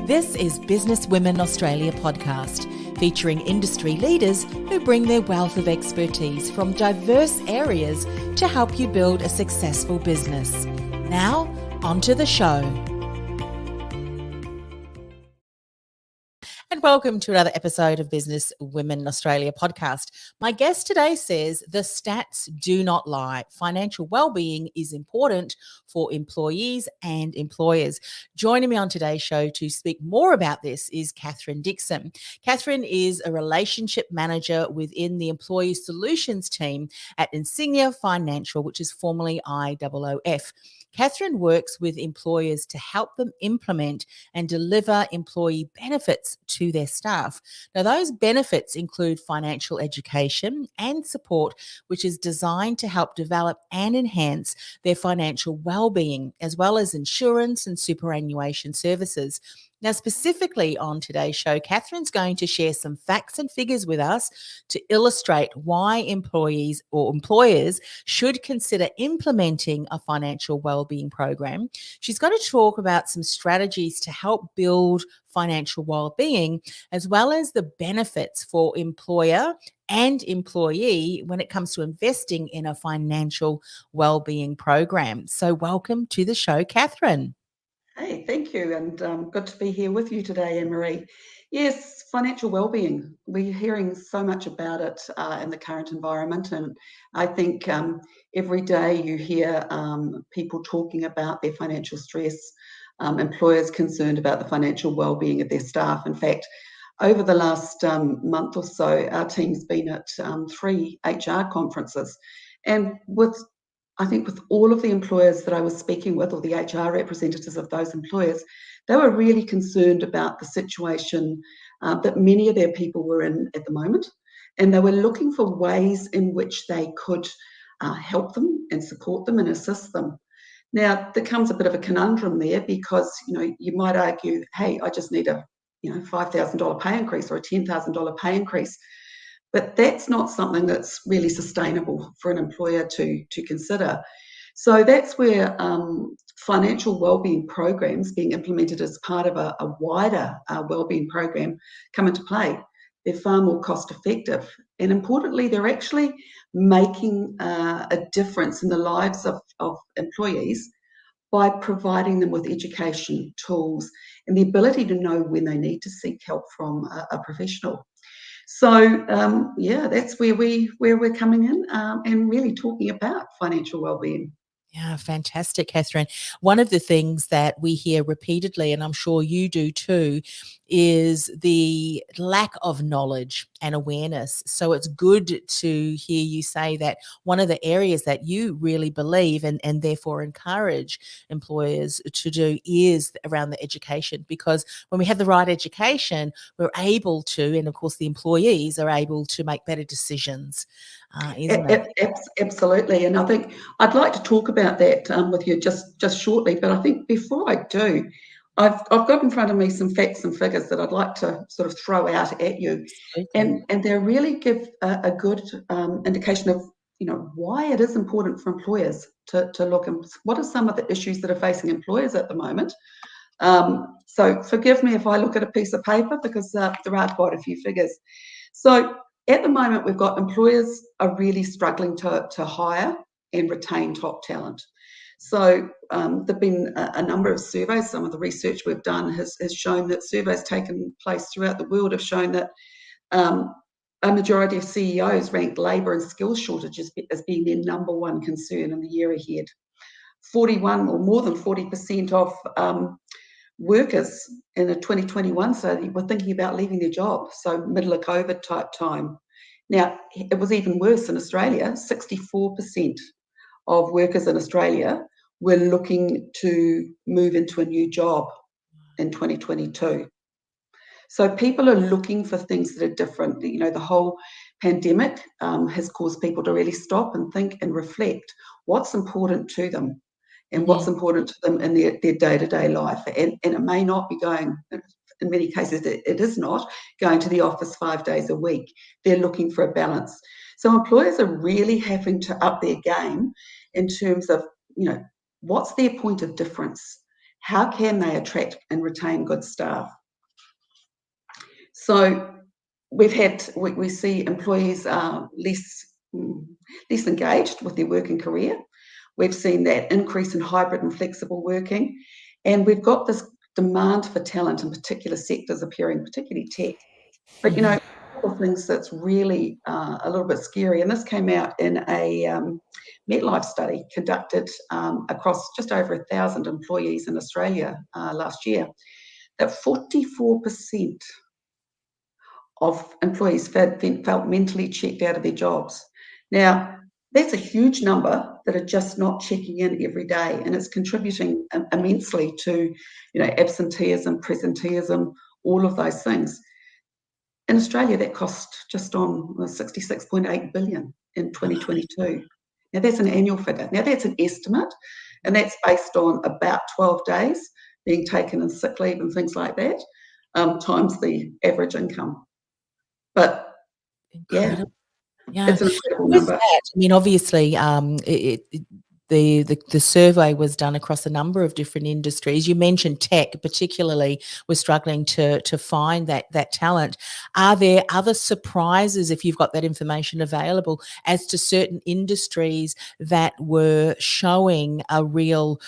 This is Business Women Australia podcast, featuring industry leaders who bring their wealth of expertise from diverse areas to help you build a successful business. Now, onto the show. And welcome to another episode of Business Women Australia podcast. My guest today says the stats do not lie. Financial wellbeing is important for employees and employers. Joining me on today's show to speak more about this is Kathryn Dixon. Kathryn is a relationship manager within the Employee Solutions team at Insignia Financial, which is formerly IOOF. Kathryn works with employers to help them implement and deliver employee benefits to their staff. Now, those benefits include financial education and support, which is designed to help develop and enhance their financial well-being, as well as insurance and superannuation services. Now, specifically on today's show, Kathryn's going to share some facts and figures with us to illustrate why employees or employers should consider implementing a financial wellbeing program. She's going to talk about some strategies to help build financial wellbeing, as well as the benefits for employer and employee when it comes to investing in a financial wellbeing program. So welcome to the show, Kathryn. Hey, thank you, and good to be here with you today, Anne-Marie. Yes, financial wellbeing. We're hearing so much about it in the current environment, and I think every day you hear people talking about their financial stress, employers concerned about the financial wellbeing of their staff. In fact, over the last month or so, our team's been at 3 HR conferences, and I think with all of the employers that I was speaking with, or the HR representatives of those employers, they were really concerned about the situation that many of their people were in at the moment. And they were looking for ways in which they could help them and support them and assist them. Now, there comes a bit of a conundrum there because, you might argue, hey, I just need a $5,000 pay increase or a $10,000 pay increase. But that's not something that's really sustainable for an employer to consider. So that's where financial wellbeing programs being implemented as part of a wider wellbeing program come into play. They're far more cost effective. And importantly, they're actually making a difference in the lives of employees by providing them with education, tools, and the ability to know when they need to seek help from a professional. So, that's where we're coming in and really talking about financial wellbeing. Yeah, fantastic, Kathryn. One of the things that we hear repeatedly, and I'm sure you do too, is the lack of knowledge and awareness. So it's good to hear you say that one of the areas that you really believe and therefore encourage employers to do is around the education, because when we have the right education, we're able to, and of course the employees are able to make better decisions. Isn't it? Absolutely. And I think I'd like to talk about that with you just shortly. But I think before I do, I've got in front of me some facts and figures that I'd like to sort of throw out at you. Absolutely. And they really give a good indication of, why it is important for employers to look and what are some of the issues that are facing employers at the moment. So forgive me if I look at a piece of paper because there are quite a few figures. So at the moment, we've got employers are really struggling to hire and retain top talent. So there've been a number of surveys. Some of the research we've done has shown that surveys taken place throughout the world have shown that a majority of CEOs ranked labour and skills shortages as being their number one concern in the year ahead. 41 or more than 40% of workers in a 2021 study were thinking about leaving their job, so middle of COVID type time. Now, it was even worse in Australia. 64% of workers in Australia were looking to move into a new job in 2022. So people are looking for things that are different. The whole pandemic has caused people to really stop and think and reflect what's important to them and what's important to them in their day-to-day life. And it may not be going, in many cases, it is not going to the office 5 days a week. They're looking for a balance. So employers are really having to up their game in terms of, what's their point of difference? How can they attract and retain good staff? So we see employees are less engaged with their working career. We've seen that increase in hybrid and flexible working, and we've got this demand for talent in particular sectors appearing, particularly tech. But you know, a couple of things that's really a little bit scary, and this came out in a MetLife study conducted across just over 1,000 employees in Australia last year, that 44% of employees felt mentally checked out of their jobs. Now, that's a huge number that are just not checking in every day, and it's contributing immensely to, you know, absenteeism, presenteeism, all of those things. In Australia, that cost just on 66.8 billion in 2022. Now, that's an annual figure. Now, that's an estimate, and that's based on about 12 days being taken in sick leave and things like that, times the average income. But Incredible. Yeah. it's an incredible With number. that, I mean, obviously, the survey was done across a number of different industries. You mentioned tech, particularly, was struggling to find that talent. Are there other surprises, if you've got that information available, as to certain industries that were showing a real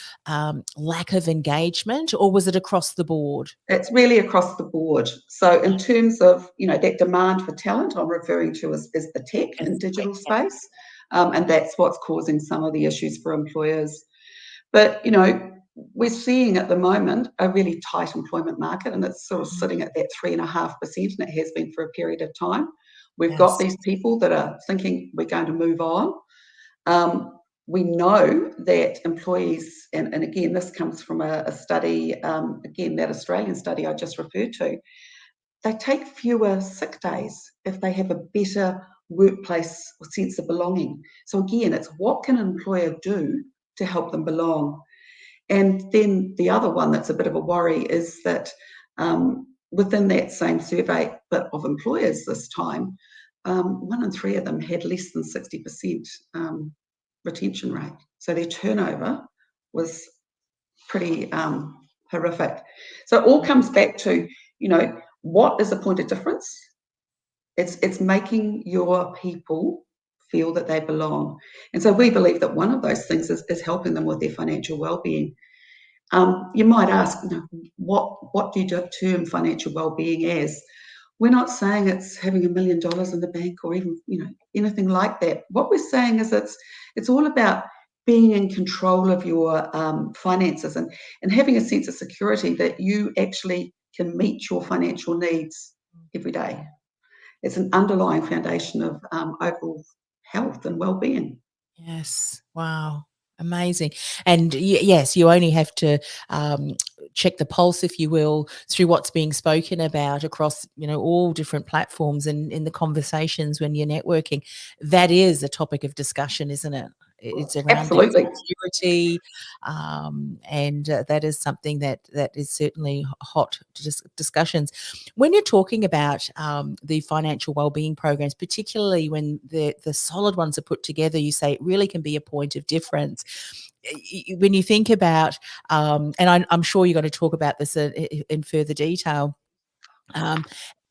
lack of engagement, or was it across the board? It's really across the board. So in terms of, you know, that demand for talent, I'm referring to as the tech Yes, and digital yeah. space, and that's what's causing some of the issues for employers. But, you know, we're seeing at the moment a really tight employment market, and it's sort of sitting at that 3.5%, and it has been for a period of time. We've got Yes. these people that are thinking we're going to move on. We know that employees, and again, this comes from a study, again, that Australian study I just referred to, they take fewer sick days if they have a better workplace sense of belonging. So again, it's what can an employer do to help them belong? And then the other one that's a bit of a worry is that within that same survey, but of employers this time, 1 in 3 of them had less than 60% retention rate. So their turnover was pretty horrific. So it all comes back to, you know, what is the point of difference? It's making your people feel that they belong. And so we believe that one of those things is helping them with their financial well-being. You might ask, you know, what do you term financial well-being as? We're not saying it's having $1 million in the bank or even, you know, anything like that. What we're saying is it's all about being in control of your finances and having a sense of security that you actually can meet your financial needs every day. It's an underlying foundation of overall health and well-being. Yes. Wow. Amazing. And yes, you only have to check the pulse, if you will, through what's being spoken about across, you know, all different platforms and in the conversations when you're networking. That is a topic of discussion, isn't it? It's around that Absolutely. security, and that is something that is certainly hot discussions. When you're talking about the financial wellbeing programs, particularly when the solid ones are put together, you say it really can be a point of difference. When you think about, and I'm sure you're going to talk about this in further detail,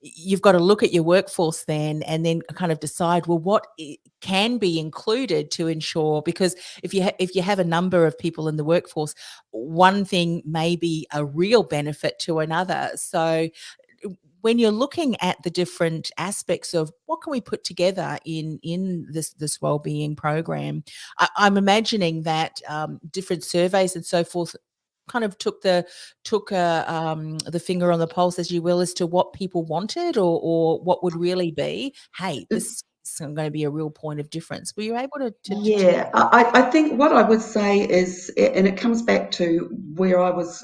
you've got to look at your workforce then and then kind of decide, well, what can be included to ensure, because if you have a number of people in the workforce, one thing may be a real benefit to another. So when you're looking at the different aspects of what can we put together in this wellbeing program, I'm imagining that different surveys and so forth kind of took the finger on the pulse, as you will, as to what people wanted or what would really be, hey, this is going to be a real point of difference. Were you able to Yeah, I think what I would say is, and it comes back to where I was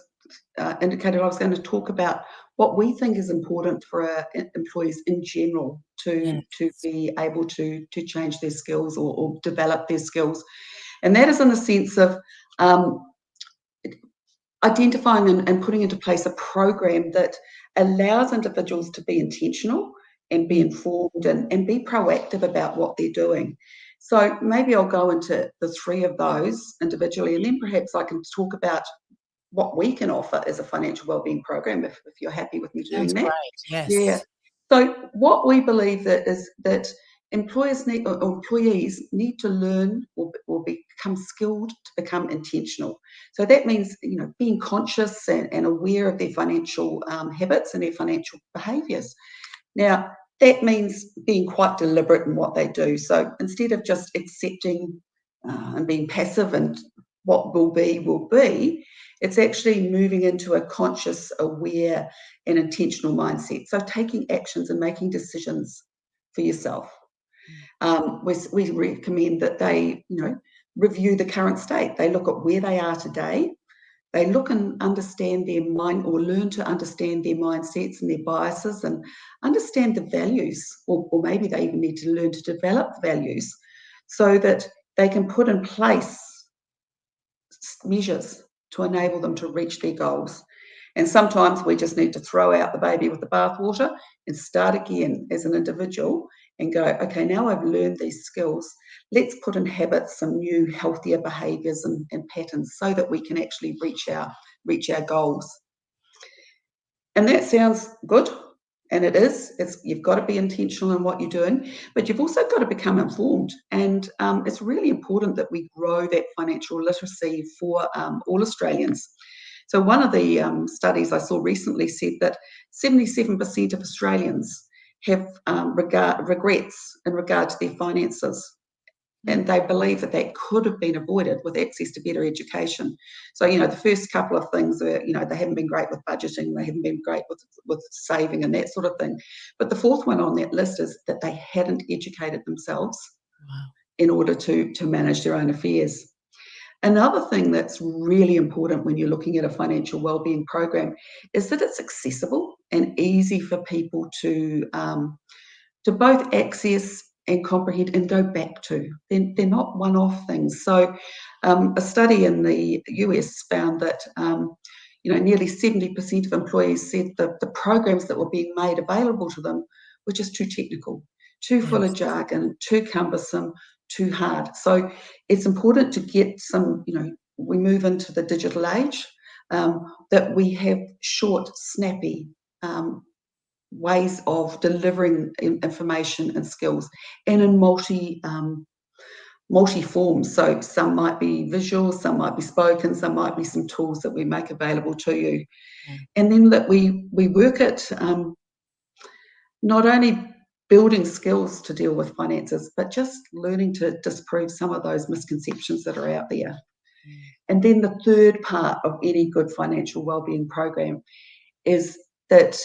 indicated I was going to talk about what we think is important for our employees in general to be able to change their skills or develop their skills. And that is in the sense of identifying and putting into place a program that allows individuals to be intentional and be informed and be proactive about what they're doing. So maybe I'll go into the 3 of those individually, and then perhaps I can talk about what we can offer as a financial wellbeing program, if you're happy with me doing Sounds that. great. Yeah. Yes. So what we believe that is that employees need to learn or become skilled to become intentional. So that means, being conscious and aware of their financial habits and their financial behaviours. Now, that means being quite deliberate in what they do. So instead of just accepting and being passive and what will be, it's actually moving into a conscious, aware, and intentional mindset. So taking actions and making decisions for yourself. We recommend that they, review the current state. They look at where they are today. They look and understand their mind, or learn to understand their mindsets and their biases, and understand the values, or maybe they even need to learn to develop values so that they can put in place measures to enable them to reach their goals. And sometimes we just need to throw out the baby with the bathwater and start again as an individual and go, okay, now I've learned these skills. Let's put in habits, some new healthier behaviours and patterns so that we can actually reach our goals. And that sounds good. And it is. You've got to be intentional in what you're doing, but you've also got to become informed. And it's really important that we grow that financial literacy for all Australians. So one of the studies I saw recently said that 77% of Australians have regrets in regard to their finances. And they believe that could have been avoided with access to better education. So, the first couple of things are, they haven't been great with budgeting, they haven't been great with saving and that sort of thing. But the fourth one on that list is that they hadn't educated themselves in order to manage their own affairs. Another thing that's really important when you're looking at a financial wellbeing program is that it's accessible and easy for people to both access and comprehend and go back to. They're not one-off things. So a study in the US found that nearly 70% of employees said that the programs that were being made available to them were just too technical, too full of jargon, too cumbersome, too hard. So it's important to get some, we move into the digital age, that we have short, snappy ways of delivering information and skills, and in multi forms. So some might be visual, some might be spoken, some might be some tools that we make available to you. And then that we work at not only building skills to deal with finances, but just learning to disprove some of those misconceptions that are out there. And then the third part of any good financial wellbeing program is that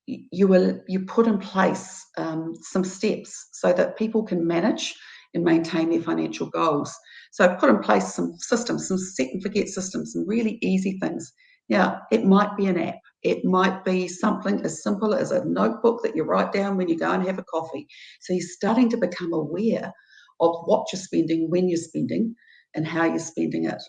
you put in place some steps so that people can manage and maintain their financial goals. So put in place some systems, some set and forget systems, some really easy things. Now, it might be an app. It might be something as simple as a notebook that you write down when you go and have a coffee. So you're starting to become aware of what you're spending, when you're spending, and how you're spending it.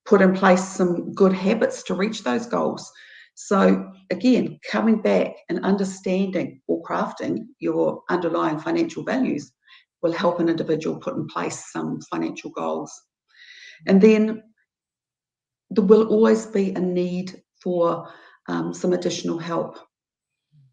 Put in place some good habits to reach those goals. So again, coming back and understanding or crafting your underlying financial values will help an individual put in place some financial goals. And then there will always be a need for some additional help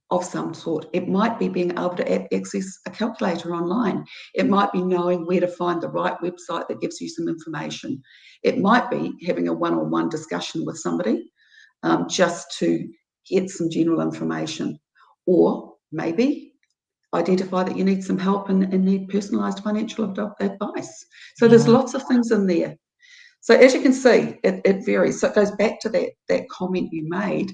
of some sort. It might be being able to access a calculator online. It might be knowing where to find the right website that gives you some information. It might be having a one-on-one discussion with somebody just to get some general information, or maybe identify that you need some help and need personalised financial advice. So there's lots of things in there. So as you can see, it varies. So it goes back to that comment you made.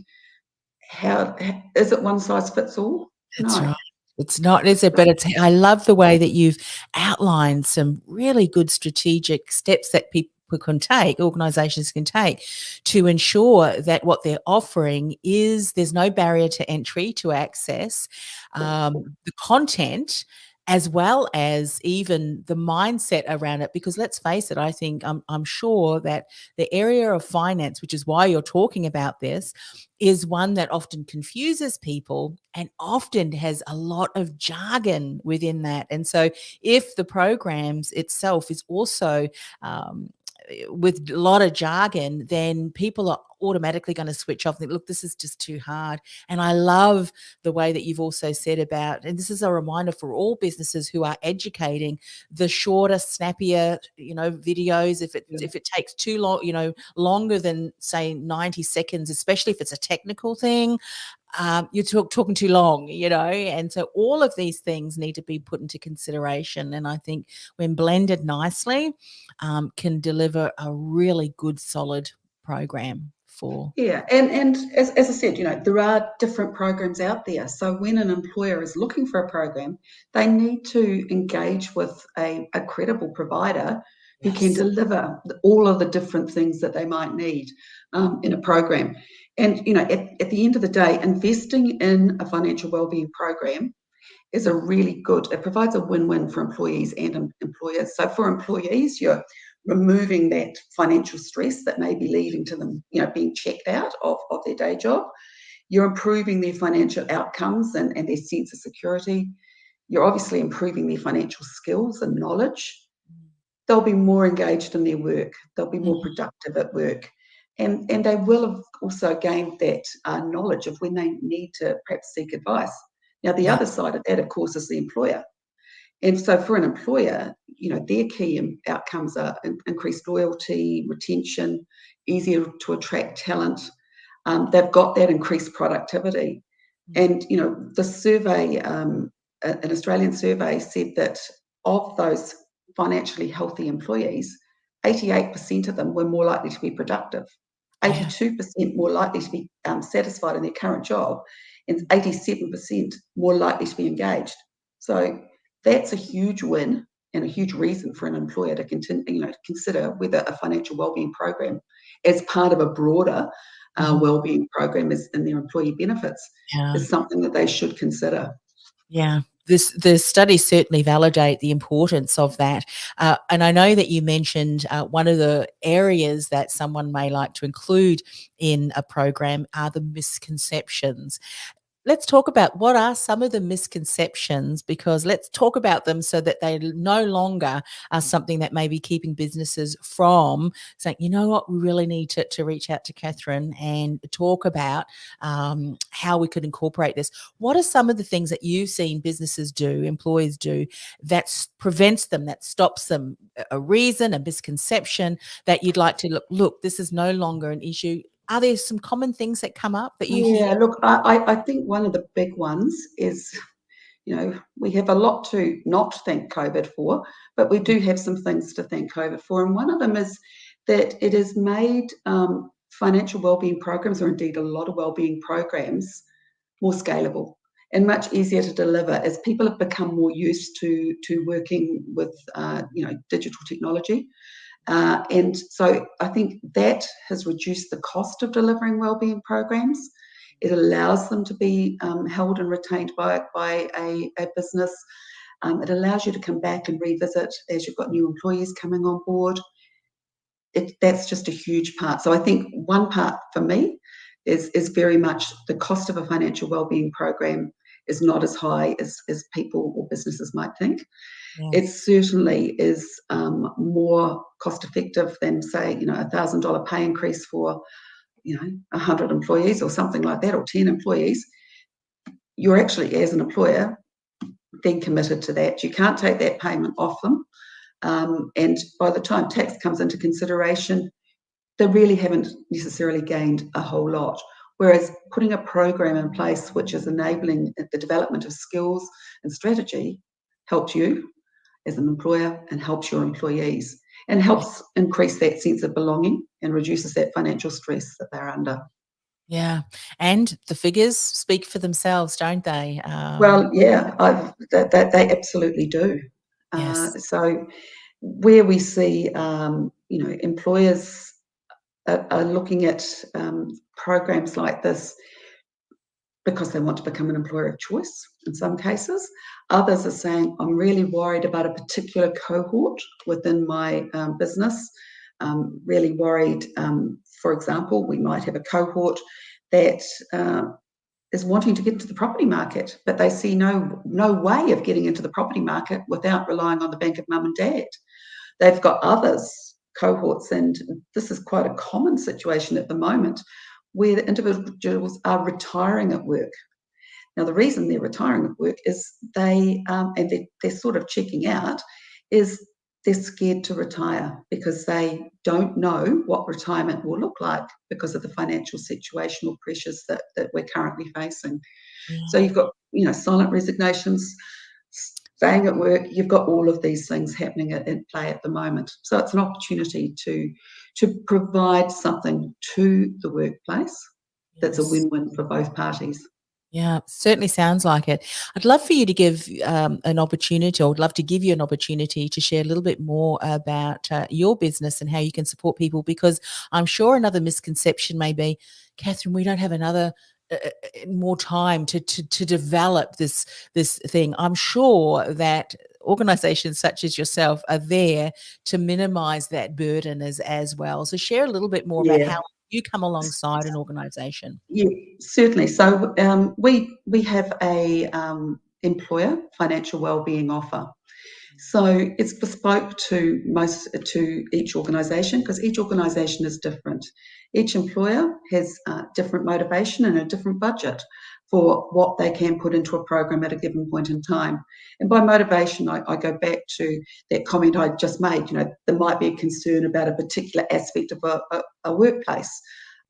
How is it one size fits all? That's No. right. It's not, is it? But I love the way that you've outlined some really good strategic steps that people can take, organisations can take, to ensure that what they're offering there's no barrier to entry to access the content, as well as even the mindset around it. Because let's face it, I think I'm sure that the area of finance, which is why you're talking about this, is one that often confuses people and often has a lot of jargon within that. And so if the programs itself is also with a lot of jargon, then people are automatically going to switch off and think, look, this is just too hard. And I love the way that you've also said about, and this is a reminder for all businesses who are educating, the shorter, snappier, videos. If it takes too long, longer than say 90 seconds, especially if it's a technical thing, you're talking too long, and so all of these things need to be put into consideration. And I think when blended nicely, can deliver a really good, solid program for. Yeah, and as I said, there are different programs out there. So when an employer is looking for a program, they need to engage with a credible provider who can Yes. deliver all of the different things that they might need in a program. And at the end of the day, investing in a financial wellbeing program is a really good, it provides a win-win for employees and employers. So for employees, you're removing that financial stress that may be leading to them, being checked out of their day job. You're improving their financial outcomes and their sense of security. You're obviously improving their financial skills and knowledge. They'll be more engaged in their work. They'll be more productive at work. And they will have also gained that knowledge of when they need to perhaps seek advice. Now, the other side of that, of course, is the employer. And so for an employer, their key outcomes are increased loyalty, retention, easier to attract talent. They've got that increased productivity. And, the survey, an Australian survey said that of those financially healthy employees, 88% of them were more likely to be productive, 82% more likely to be satisfied in their current job, and 87% more likely to be engaged. So that's a huge win and a huge reason for an employer to continue, consider whether a financial wellbeing program as part of a broader wellbeing program in their employee benefits is something that they should consider. Yeah. The studies certainly validate the importance of that. And I know that you mentioned one of the areas that someone may like to include in a program are the misconceptions. Let's talk about what are some of the misconceptions, because let's talk about them so that they no longer are something that may be keeping businesses from saying, you know what, we really need to reach out to Kathryn and talk about how we could incorporate this. What are some of the things that you've seen businesses do, employees do, that prevents them, that stops them, a reason, a misconception that you'd like to look, this is no longer an issue? Are there some common things that come up that you hear? Yeah, look, I think one of the big ones is, we have a lot to not thank COVID for, but we do have some things to thank COVID for. And one of them is that it has made financial wellbeing programs, or indeed a lot of wellbeing programs, more scalable and much easier to deliver as people have become more used to working with, digital technology. And so I think that has reduced the cost of delivering wellbeing programs. It allows them to be held and retained by a business. It allows you to come back and revisit as you've got new employees coming on board. That's just a huge part. So I think one part for me is very much the cost of a financial wellbeing program is not as high as people or businesses might think. It certainly is more cost effective than, say, $1,000 pay increase for 100 employees or something like that, or 10 employees. You're actually, as an employer, then committed to that. You can't take that payment off them. And by the time tax comes into consideration, they really haven't necessarily gained a whole lot. Whereas putting a program in place which is enabling the development of skills and strategy helps you as an employer and helps your employees and helps increase that sense of belonging and reduces that financial stress that they're under. Yeah, and the figures speak for themselves, don't they? Well, yeah, they absolutely do. Yes. So where we see, employers are looking at programs like this because they want to become an employer of choice in some cases. Others are saying, I'm really worried about a particular cohort within my business. Really worried, for example, we might have a cohort that is wanting to get into the property market, but they see no way of getting into the property market without relying on the bank of mum and dad. They've got others cohorts, and this is quite a common situation at the moment, where the individuals are retiring at work. Now, the reason they're retiring at work is they're sort of checking out, is they're scared to retire because they don't know what retirement will look like because of the financial situation or pressures that we're currently facing. So you've got, silent resignations, staying at work. You've got all of these things happening in play at the moment. So it's an opportunity to provide something to the workplace that's a win-win for both parties. Yeah, certainly sounds like it. I'd love for you to give an opportunity, or I'd love to give you an opportunity to share a little bit more about your business and how you can support people, because I'm sure another misconception may be, Kathryn, we don't have another more time to develop this thing. I'm sure that organisations such as yourself are there to minimise that burden as well. So share a little bit more about how you come alongside an organisation. Yeah, certainly. So we have a employer financial wellbeing offer. So it's bespoke to each organisation, because each organisation is different. Each employer has different motivation and a different budget for what they can put into a program at a given point in time. And by motivation, I go back to that comment I just made. There might be a concern about a particular aspect of a workplace,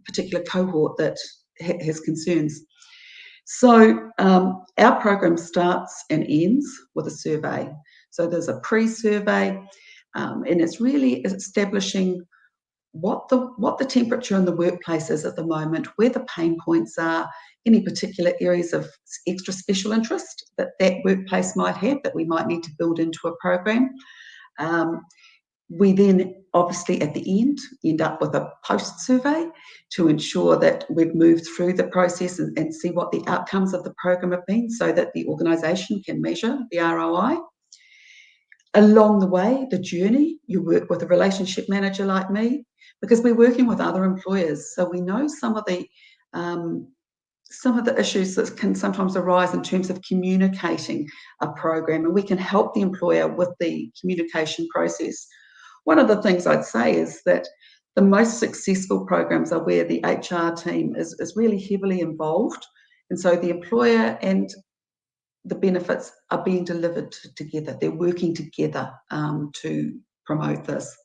a particular cohort that has concerns. So our program starts and ends with a survey. So there's a pre-survey, and it's really establishing what the temperature in the workplace is at the moment, where the pain points are, any particular areas of extra special interest that workplace might have that we might need to build into a program. We then obviously at the end up with a post-survey to ensure that we've moved through the process and see what the outcomes of the program have been, so that the organisation can measure the ROI. Along the way, the journey, you work with a relationship manager like me, because we're working with other employers, so we know some of the issues that can sometimes arise in terms of communicating a program, and we can help the employer with the communication process. One of the things I'd say is that the most successful programs are where the HR team is really heavily involved, and so the employer and the benefits are being delivered together. They're working together to promote this.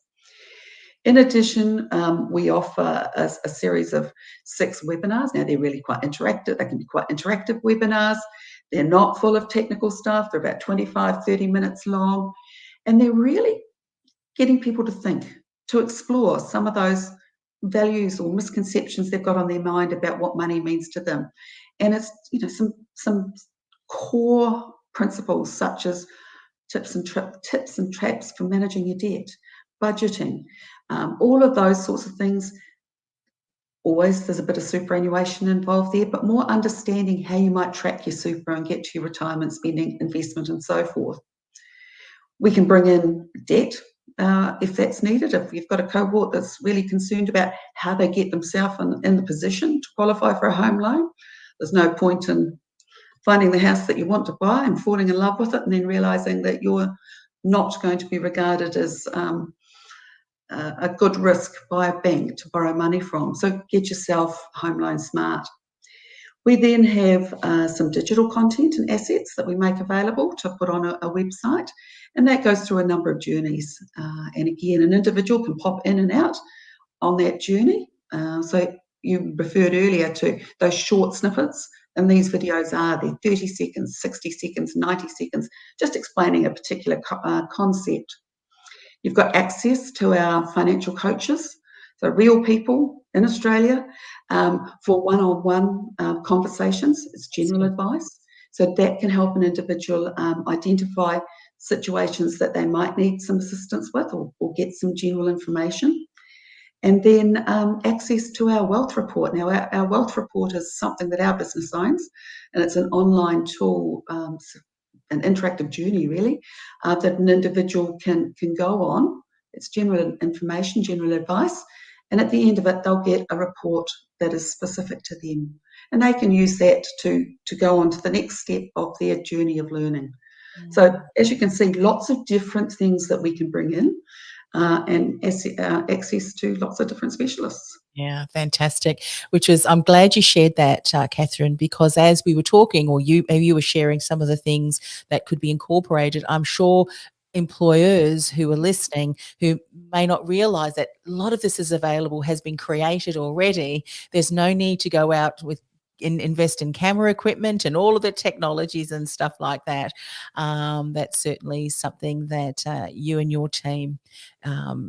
In addition, we offer a series of 6 webinars. Now, they're really quite interactive. They can be quite interactive webinars. They're not full of technical stuff. They're about 25, 30 minutes long. And they're really getting people to think, to explore some of those values or misconceptions they've got on their mind about what money means to them. And it's, some core principles such as tips and traps for managing your debt, budgeting, all of those sorts of things. Always there's a bit of superannuation involved there, but more understanding how you might track your super and get to your retirement spending, investment, and so forth. We can bring in debt if that's needed. If you've got a cohort that's really concerned about how they get themselves in the position to qualify for a home loan, there's no point in finding the house that you want to buy and falling in love with it and then realising that you're not going to be regarded as a good risk by a bank to borrow money from. So get yourself home loan smart. We then have some digital content and assets that we make available to put on a website, and that goes through a number of journeys. And again, an individual can pop in and out on that journey. So you referred earlier to those short snippets, and these videos they're 30 seconds, 60 seconds, 90 seconds, just explaining a particular concept. You've got access to our financial coaches, so real people in Australia, for one-on-one conversations. It's general advice. So that can help an individual identify situations that they might need some assistance with, or get some general information. And then access to our wealth report. Now, our wealth report is something that our business owns, and it's an online tool, an interactive journey really, that an individual can go on. It's general information, general advice, and at the end of it, they'll get a report that is specific to them. And they can use that to go on to the next step of their journey of learning. So as you can see, lots of different things that we can bring in. and access to lots of different specialists. Yeah, fantastic. I'm glad you shared that, Kathryn, because as we were talking, or you were sharing some of the things that could be incorporated, I'm sure employers who are listening who may not realize that a lot of this is available, has been created already. There's no need to go out with invest in camera equipment and all of the technologies and stuff like that. That's certainly something that you and your team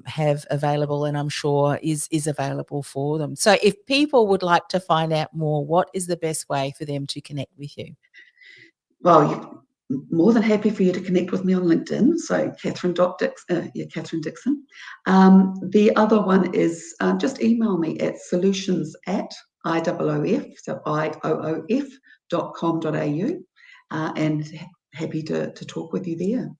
have available, and I'm sure is available for them. So if people would like to find out more, what is the best way for them to connect with you? Well, more than happy for you to connect with me on LinkedIn. So Kathryn Dixon. The other one is just email me at solutions@IOOF, so IOOF.com.au, and happy to talk with you there.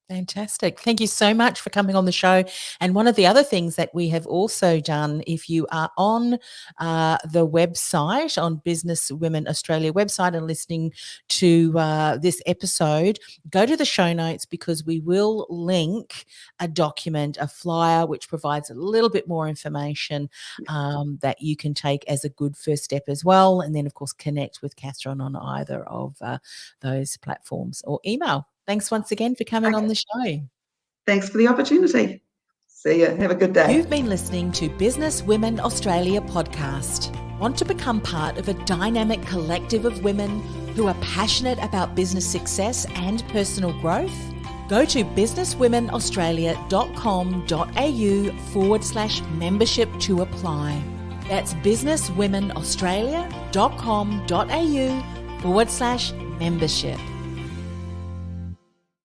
Fantastic. Thank you so much for coming on the show. And one of the other things that we have also done, if you are on the website, on Business Women Australia website and listening to this episode, go to the show notes, because we will link a document, a flyer, which provides a little bit more information that you can take as a good first step as well. And then, of course, connect with Kathryn on either of those platforms or email. Thanks once again for coming on the show. Thanks for the opportunity. See you. Have a good day. You've been listening to Business Women Australia podcast. Want to become part of a dynamic collective of women who are passionate about business success and personal growth? Go to businesswomenaustralia.com.au/membership to apply. That's businesswomenaustralia.com.au/membership.